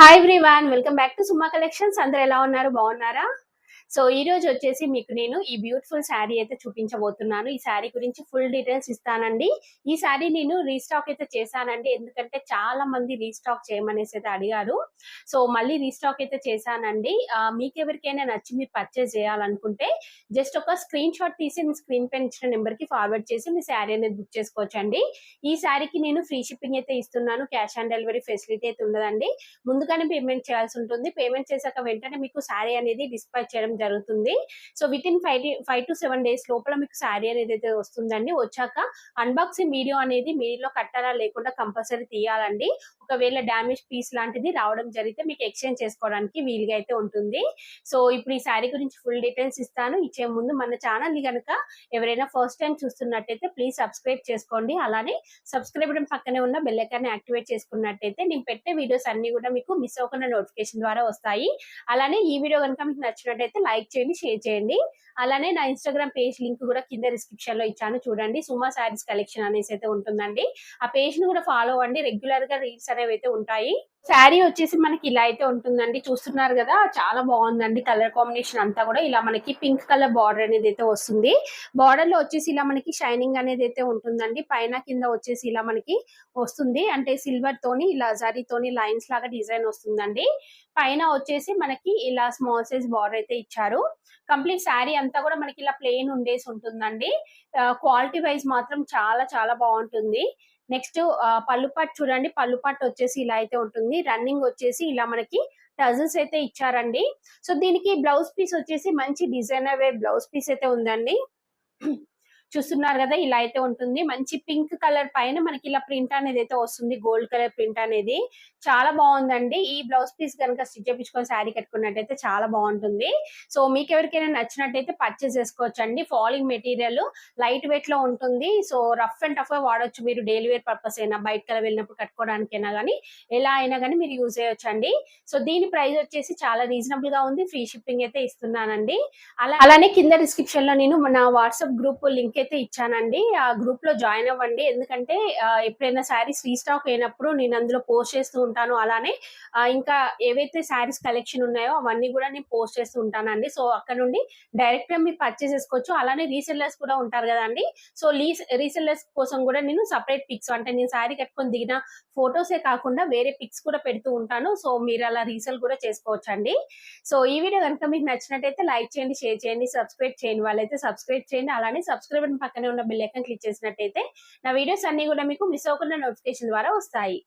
Hi everyone, welcome back to Suma collections. అందరూ ఎలా ఉన్నారు? బాగున్నారా? సో ఈ రోజు వచ్చేసి మీకు నేను ఈ బ్యూటిఫుల్ శారీ అయితే చూపించబోతున్నాను. ఈ శారీ గురించి ఫుల్ డీటెయిల్స్ ఇస్తానండి. ఈ శారీ నేను రీస్టాక్ అయితే చేశానండి, ఎందుకంటే చాలా మంది రీస్టాక్ చేయమనేసి అయితే అడిగారు. సో మళ్ళీ రీస్టాక్ అయితే చేశానండి. మీకు ఎవరికైనా నచ్చి మీరు పర్చేస్ చేయాలనుకుంటే జస్ట్ ఒక స్క్రీన్ షాట్ తీసి మీ స్క్రీన్ పైన ఇచ్చిన నెంబర్ కి ఫార్వర్డ్ చేసి మీ శారీ అనేది బుక్ చేసుకోవచ్చండి. ఈ శారీకి నేను ఫ్రీ షిప్పింగ్ అయితే ఇస్తున్నాను. క్యాష్ ఆన్ డెలివరీ ఫెసిలిటీ అయితే ఉండదండి. ముందుగానే పేమెంట్ చేయాల్సి ఉంటుంది. పేమెంట్ చేశాక వెంటనే మీకు శారీ అనేది డిస్పాచ్ చేయడం జరుగుతుంది. So with in 5 to 7 days లోపల మీకు శారీ అనేది అయితే వస్తుందండి. వచ్చాక అన్బాక్సింగ్ వీడియో అనేది మీలో కట్టాలా లేకుండా కంపల్సరీ తీయాలండి. ఒకవేళ డ్యామేజ్ పీస్ లాంటిది రావడం జరిగితే మీకు ఎక్స్చేంజ్ చేసుకోవడానికి వీలుగా అయితే ఉంటుంది. సో ఇప్పుడు ఈ శారీ గురించి ఫుల్ డీటెయిల్స్ ఇస్తాను. ఇచ్చే ముందు మన ఛానల్ ని కనుక ఎవరైనా ఫస్ట్ టైం చూస్తున్నట్టయితే ప్లీజ్ సబ్స్క్రైబ్ చేసుకోండి. అలానే సబ్స్క్రైబ్ బటన్ పక్కనే ఉన్న బెల్ ఐకాన్ ని యాక్టివేట్ చేసుకున్నట్టయితే నేను పెట్టే వీడియోస్ అన్ని కూడా మీకు మిస్ అవ్వకుండా నోటిఫికేషన్ ద్వారా వస్తాయి. అలానే ఈ వీడియో కనుక మీకు నచ్చినట్టయితే లైక్ చేయండి, షేర్ చేయండి. అలానే నా ఇన్స్టాగ్రామ్ పేజ్ లింక్ కూడా కింద డిస్క్రిప్షన్ లో ఇచ్చాను, చూడండి. సుమా శారీస్ కలెక్షన్ అనేసి అయితే ఉంటుందండి. ఆ పేజ్ ని కూడా ఫాలో అవ్వండి. రెగ్యులర్ గా రీల్స్ అనేవి అయితే ఉంటాయి. శారీ వచ్చేసి మనకి ఇలా అయితే ఉంటుందండి. చూస్తున్నారు కదా, చాలా బాగుందండి. కలర్ కాంబినేషన్ అంతా కూడా ఇలా మనకి పింక్ కలర్ బార్డర్ అనేది అయితే వస్తుంది. బార్డర్ లో వచ్చేసి ఇలా మనకి షైనింగ్ అనేది అయితే ఉంటుందండి. పైన కింద వచ్చేసి ఇలా మనకి వస్తుంది, అంటే సిల్వర్ తోని ఇలా జరీతోని లైన్స్ లాగా డిజైన్ వస్తుందండి. పైన వచ్చేసి మనకి ఇలా స్మాల్ సైజ్ బార్డర్ అయితే ఇచ్చారు. కంప్లీట్ శారీ అంతా కూడా మనకి ఇలా ప్లెయిన్ ఉండేసి ఉంటుందండి. క్వాలిటీ వైజ్ మాత్రం చాలా చాలా బాగుంటుంది. నెక్స్ట్ పళ్ళు పట్టు చూడండి. పళ్ళు పట్టు వచ్చేసి ఇలా అయితే ఉంటుంది. రన్నింగ్ వచ్చేసి ఇలా మనకి టజల్స్ అయితే ఇచ్చారండి. సో దీనికి బ్లౌజ్ పీస్ వచ్చేసి మంచి డిజైనర్ వేర్ బ్లౌజ్ పీస్ అయితే ఉందండి. చూస్తున్నారు కదా, ఇలా అయితే ఉంటుంది. మంచి పింక్ కలర్ పైన మనకి ఇలా ప్రింట్ అనేది అయితే వస్తుంది, గోల్డ్ కలర్ ప్రింట్ అనేది. చాలా బాగుందండి. ఈ బ్లౌజ్ పీస్ కనుక స్టిచ్ చేయించుకొని శారీ కట్టుకున్నట్టయితే చాలా బాగుంటుంది. సో మీకు ఎవరికైనా నచ్చినట్టయితే పర్చేస్ చేసుకోవచ్చండి. ఫాలింగ్ మెటీరియల్ లైట్ వెయిట్ లో ఉంటుంది. సో రఫ్ అండ్ టఫ్ గా వాడొచ్చు మీరు. డైలీ వేర్ పర్పస్ అయినా, బయటకు వెళ్ళినప్పుడు కట్టుకోవడానికైనా కానీ, ఎలా అయినా కానీ మీరు యూజ్ చేయొచ్చండి. సో దీని ప్రైస్ వచ్చేసి చాలా రీజనబుల్ గా ఉంది. ఫ్రీ షిప్పింగ్ అయితే ఇస్తున్నానండి. అలానే కింద డిస్క్రిప్షన్ లో నేను నా వాట్సాప్ గ్రూప్ లింక్ అయితే ఇచ్చానండి. ఆ గ్రూప్ లో జాయిన్ అవ్వండి. ఎందుకంటే ఎప్పుడైనా శారీస్ రీస్టాక్ అయినప్పుడు నేను అందులో పోస్ట్ చేస్తూ ఉంటాను. అలానే ఇంకా ఏవైతే శారీస్ కలెక్షన్ ఉన్నాయో అవన్నీ కూడా నేను పోస్ట్ చేస్తూ ఉంటానండి. సో అక్కడ నుండి డైరెక్ట్ గా మీరు పర్చేస్ చేసుకోవచ్చు. అలానే రీసెల్లర్స్ కూడా ఉంటారు కదండి. సో రీసెల్లర్స్ కోసం కూడా నేను సపరేట్ పిక్స్, అంటే నేను శారీ కట్టుకొని దిగిన ఫొటోసే కాకుండా వేరే పిక్స్ కూడా పెడుతూ ఉంటాను. సో మీరు అలా రీసెల్ కూడా చేసుకోవచ్చండి. సో ఈ వీడియో కనుక మీకు నచ్చినట్టయితే లైక్ చేయండి, షేర్ చేయండి. సబ్స్క్రైబ్ చేయని వాళ్ళైతే సబ్స్క్రైబ్ చేయండి. అలానే సబ్స్క్రైబ్ పక్కనే ఉన్న బెల్ ఐకాన్ క్లిక్ చేసినట్టయితే నా వీడియోస్ అన్ని కూడా మీకు మిస్ అవ్వకుండా నోటిఫికేషన్ ద్వారా వస్తాయి.